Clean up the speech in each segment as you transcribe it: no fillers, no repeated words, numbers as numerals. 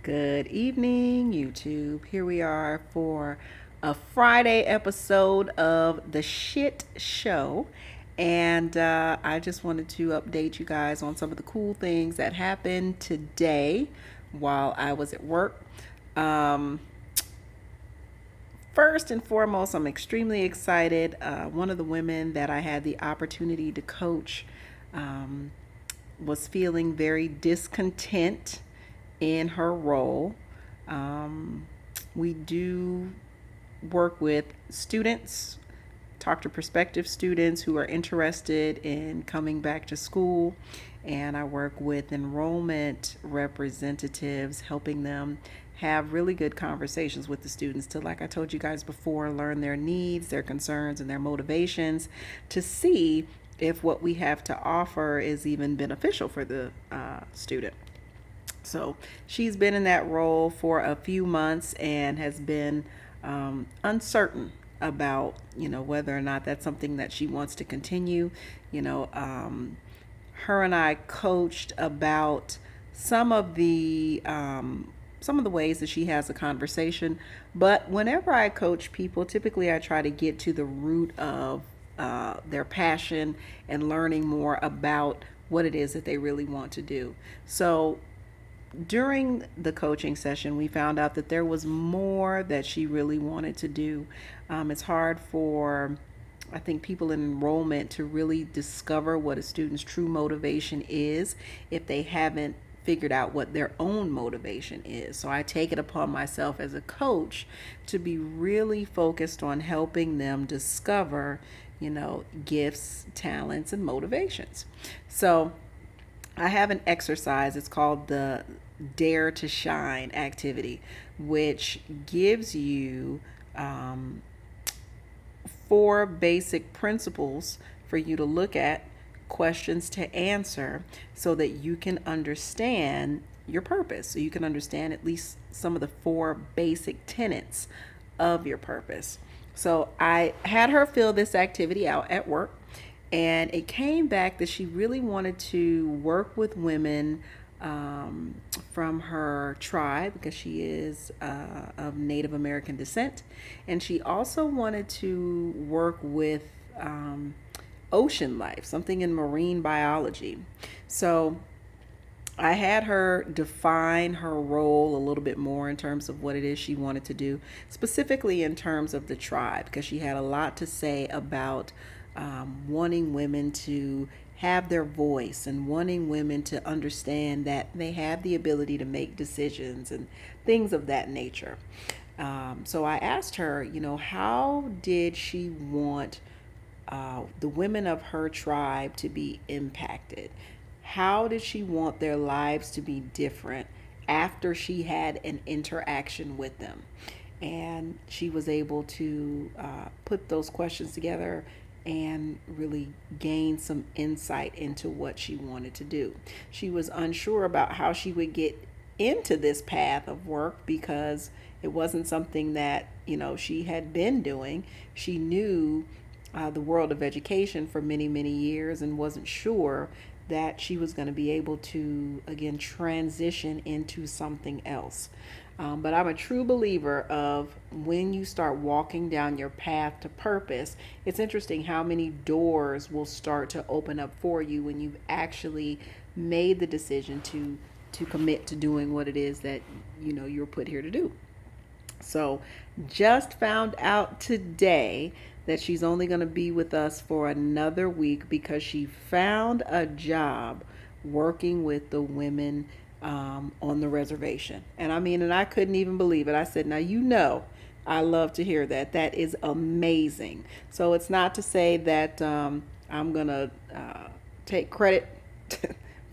Good evening, YouTube. Here we are for a Friday episode of The Shit Show. And I just wanted to update you guys on some of the cool things that happened today while I was at work. Um, First and foremost, I'm extremely excited. One of the women that I had the opportunity to coach um, was feeling very discontent in her role. Um, we do work with students, talk to prospective students who are interested in coming back to school, and I work with enrollment representatives, helping them have really good conversations with the students to, like I told you guys before, learn their needs, their concerns, and their motivations to see if what we have to offer is even beneficial for the student. So she's been in that role for a few months and has been uncertain about, whether or not that's something that she wants to continue. You know, her and I coached about some of the ways that she has a conversation. But whenever I coach people, typically I try to get to the root of their passion and learning more about what it is that they really want to do. So during the coaching session, we found out that there was more that she really wanted to do. It's hard for, I think, people in enrollment to really discover what a student's true motivation is if they haven't figured out what their own motivation is. So I take it upon myself as a coach to be really focused on helping them discover, gifts, talents, and motivations. So I have an exercise. It's called the Dare to Shine activity, which gives you um, four basic principles for you to look at, questions to answer, so that you can understand your purpose. So you can understand at least some of the four basic tenets of your purpose. So I had her fill this activity out at work, and it came back that she really wanted to work with women from her tribe, because she is of Native American descent. And she also wanted to work with ocean life, something in marine biology. So I had her define her role a little bit more in terms of what it is she wanted to do, specifically in terms of the tribe, because she had a lot to say about wanting women to have their voice and wanting women to understand that they have the ability to make decisions and things of that nature. So I asked her, how did she want the women of her tribe to be impacted? How did she want their lives to be different after she had an interaction with them? And she was able to put those questions together and really gain some insight into what she wanted to do. She was unsure about how she would get into this path of work because it wasn't something that, she had been doing. She knew the world of education for many, many years and wasn't sure that she was going to be able to, again, transition into something else. But I'm a true believer of when you start walking down your path to purpose, it's interesting how many doors will start to open up for you when you've actually made the decision to commit to doing what it is that you're put here to do. So, just found out today that she's only going to be with us for another week because she found a job working with the women on the reservation. And I couldn't even believe it. I said, now, I love to hear that. That is amazing. So, it's not to say that I'm going to take credit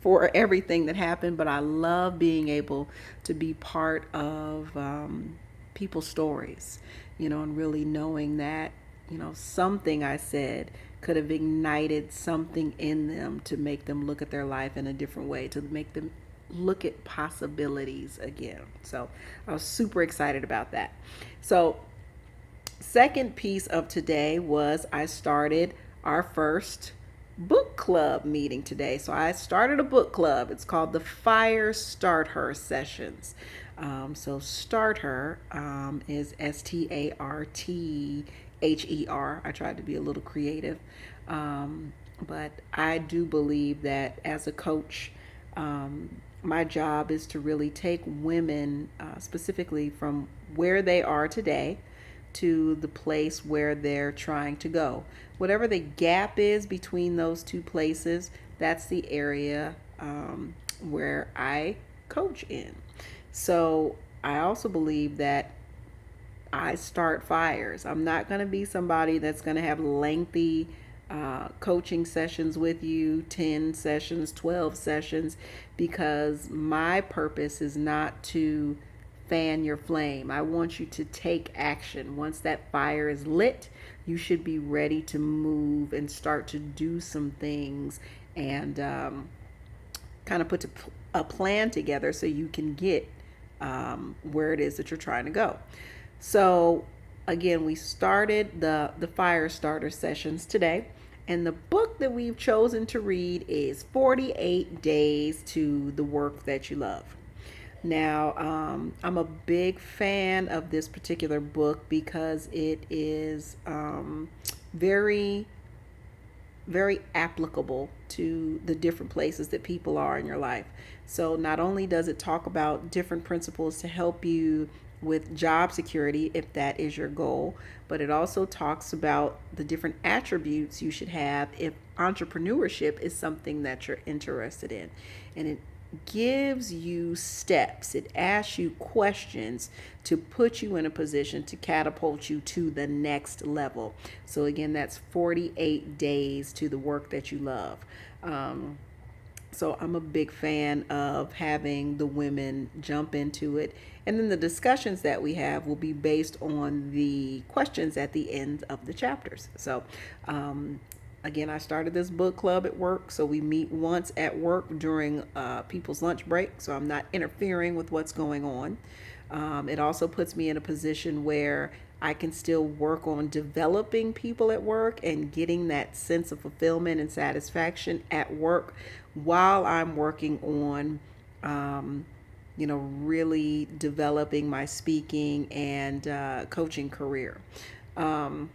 for everything that happened, but I love being able to be part of people's stories, and really knowing that, something I said could have ignited something in them to make them look at their life in a different way, to make them look at possibilities again. So I was super excited about that. So, second piece of today was I started our first book club meeting today. So I started a book club. It's called the Fire Start Her Sessions. So Start Her is STARTHER. I tried to be a little creative. But I do believe that as a coach, my job is to really take women, specifically from where they are today to the place where they're trying to go. Whatever the gap is between those two places, that's the area where I coach in. So I also believe that I start fires. I'm not going to be somebody that's going to have lengthy coaching sessions with you, 10 sessions, 12 sessions, because my purpose is not to fan your flame. I want you to take action. Once that fire is lit, you should be ready to move and start to do some things and kind of put a plan together so you can get where it is that you're trying to go. So again, we started the fire starter sessions today, and the book that we've chosen to read is 48 Days to the Work That You Love. Now, I'm a big fan of this particular book because it is very, very applicable to the different places that people are in your life. So not only does it talk about different principles to help you with job security, if that is your goal, but it also talks about the different attributes you should have if entrepreneurship is something that you're interested in. And it gives you steps, it asks you questions to put you in a position to catapult you to the next level. So again, that's 48 days to the work that you love. So I'm a big fan of having the women jump into it. And then the discussions that we have will be based on the questions at the end of the chapters. So, again, I started this book club at work. So we meet once at work during people's lunch break. So I'm not interfering with what's going on. It also puts me in a position where I can still work on developing people at work and getting that sense of fulfillment and satisfaction at work while I'm working on, really developing my speaking and coaching career. And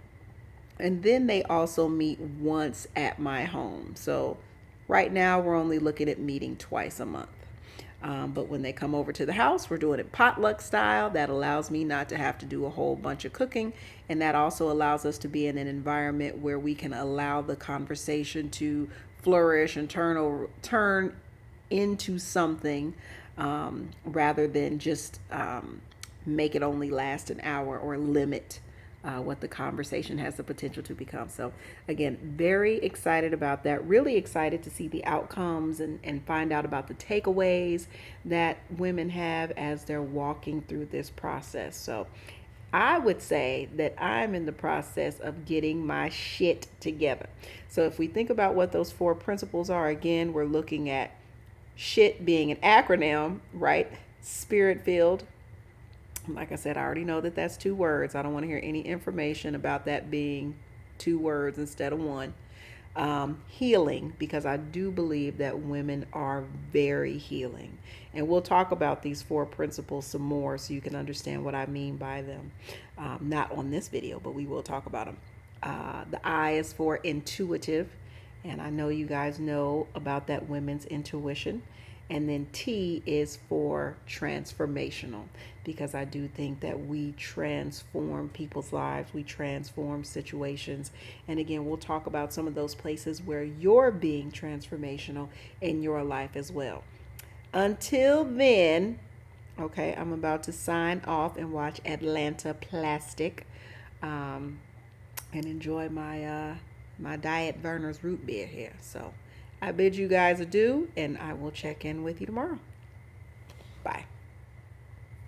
then they also meet once at my home. So right now we're only looking at meeting twice a month. But when they come over to the house, we're doing it potluck style. That allows me not to have to do a whole bunch of cooking. And that also allows us to be in an environment where we can allow the conversation to flourish and turn into something rather than just make it only last an hour or limit what the conversation has the potential to become. So again, very excited about that. Really excited to see the outcomes and find out about the takeaways that women have as they're walking through this process. So I would say that I'm in the process of getting my shit together. So if we think about what those 4 principles are, again, we're looking at shit being an acronym, right? Spirit filled. Like I said, I already know that that's 2 words. I don't want to hear any information about that being 2 words instead of 1. Healing, because I do believe that women are very healing. And we'll talk about these 4 principles some more so you can understand what I mean by them. Not on this video, but we will talk about them. The I is for intuitive. And I know you guys know about that women's intuition. And then T is for transformational, because I do think that we transform people's lives, we transform situations. And again, we'll talk about some of those places where you're being transformational in your life as well. Until then, okay, I'm about to sign off and watch Atlanta Plastic and enjoy my Diet Verner's root beer here. So I bid you guys adieu, and I will check in with you tomorrow. Bye.